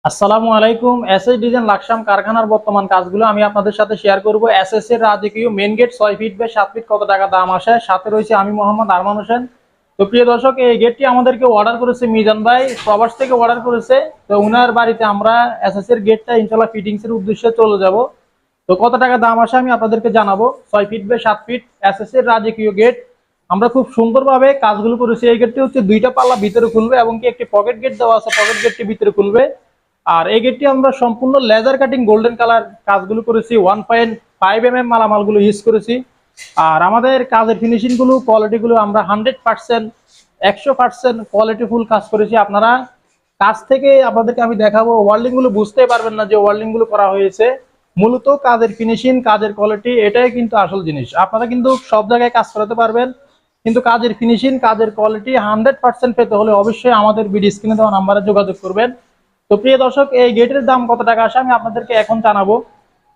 আসসালামু আলাইকুম। SS design Laksam কারখানার বর্তমান কাজগুলো আমি আপনাদের সাথে শেয়ার করব। এসএস এর রাজকীয় main gate 6 feet by 7 feet কত টাকা দাম আসে, সাথে রয়েছে আমি মোহাম্মদ আরমান হোসেন। তো প্রিয় দর্শক, এই গেটটি আমাদেরকে অর্ডার করেছে মিজান ভাই, প্রবাস থেকে অর্ডার করেছে। তো উনার বাড়িতে আমরা এসএস এর গেটটা ইনশাআল্লাহ ফিটিংস এর উদ্দেশ্যে চলে যাব। তো কত টাকা দাম আসে আমি আপনাদেরকে জানাবো। 6 ফিট বাই 7 ফিট এসএস এর রাজকীয় গেট আমরা খুব সুন্দরভাবে কাজগুলো করেছি। এই গেটটি হচ্ছে দুইটা পাল্লা ভিতরে খুলবে এবং কি একটি পকেট গেট দেওয়া আছে, পকেট গেটটি ভিতরে খুলবে। আর এই গেটটি আমরা সম্পূর্ণ লেজার কাটিং গোল্ডেন কালার কাজগুলো করেছি, 1.5 mm মালামালগুলো ইউজ করেছি। আর আমাদের কাজের ফিনিশিং গুলো, কোয়ালিটি গুলো আমরা 100% 100% কোয়ালিটিফুল কাজ করেছি। আপনারা কাজ থেকে আপনাদেরকে আমি দেখাবো, ওয়ার্ল্ডিং গুলো বুঝতে পারবেন না যে ওয়ার্ল্ডিং গুলো করা হয়েছে। মূলত কাজের ফিনিশিং, কাজের কোয়ালিটি, এটাই কিন্তু আসল জিনিস। আপনারা কিন্তু সব জায়গায় কাজ করাতে পারবেন, কিন্তু কাজের ফিনিশিং, কাজের কোয়ালিটি 100% পেতে হলে অবশ্যই আমাদের ভিডিও স্ক্রিনে দেওয়া নাম্বারে যোগাযোগ করবেন। তো প্রিয় দর্শক, এই গেটের দাম কত টাকা আসে আমি আপনাদেরকে এখন জানাবো।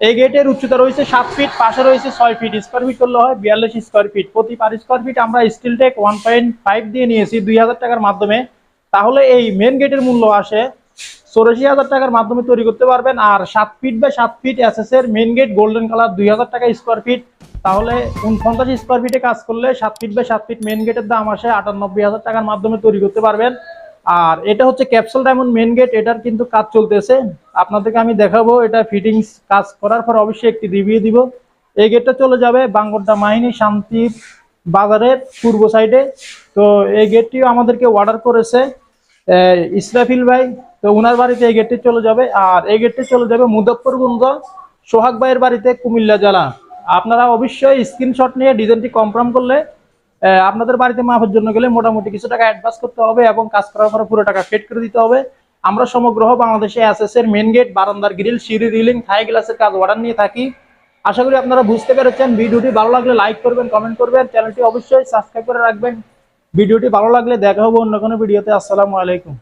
এই গেটের উচ্চতা রয়েছে 7 ফিট, পাশে রয়েছে 6 ফিট, স্কোয়ার ফিট করলে হয় 42 স্কোয়ার ফিট। প্রতি পার স্কোয়ার ফিট আমরা স্টিল টেক 1.5 দিয়ে নিয়েছি 2000 টাকার মাধ্যমে। তাহলে এই মেন গেটের মূল্য আসে 84,000 টাকার মাধ্যমে তৈরি করতে পারবেন। আর 7 ফিট বাই 7 ফিট এসএস এর মেন গেট গোল্ডেন কালার 2000 টাকা স্কোয়ার ফিট। তাহলে 49 স্কোয়ার ফিটে কাজ করলে 7 ফিট বাই 7 ফিট মেন গেটের দাম আসে 98,000 টাকার মাধ্যমে তৈরি করতে পারবেন। আর এটা হচ্ছে ক্যাপসুল ডায়মন্ড মেন গেট, এটার কিন্তু কাজ চলতেছে, আপনাদেরকে আমি দেখাবো। এটা ফিটিংস কাজ করার পর অবশ্যই একটি রিভিউ দিব। এই গেটটা চলে যাবে বাঙ্গরডা মাহিনী শান্তি বাজারের পূর্ব সাইডে। তো এই গেটটিও আমাদেরকে অর্ডার করেছে ইসরাফিল ভাই। তো ওনার বাড়িতে এই গেটটি চলে যাবে। আর এই গেটটি চলে যাবে মুজফ্ফরগঞ্জ সোহাগ ভাইয়ের বাড়িতে, কুমিল্লা জেলা। আপনারা অবশ্যই স্ক্রিনশট নিয়ে ডিজাইনটি কনফার্ম করলে আপনাদের বাড়িতে মাপের জন্য গেলে মোটামুটি কিছু টাকা অ্যাডভান্স করতে হবে এবং কাজ করার পরে পুরো টাকা পেড করে দিতে হবে। আমরা সমগ্র বাংলাদেশে এসএস এর মেন গেট, বারান্দার গ্রিল, সিঁড়ি রিলিং, থাই গ্লাসের কাজ অর্ডার নিয়ে থাকি। আশা করি আপনারা বুঝতে পেরেছেন। ভিডিওটি ভালো লাগলে লাইক করবেন, কমেন্ট করবেন, চ্যানেলটি অবশ্যই সাবস্ক্রাইব করে রাখবেন। ভিডিওটি ভালো লাগলে দেখা হবে অন্য কোনো ভিডিওতে। আসসালামু আলাইকুম।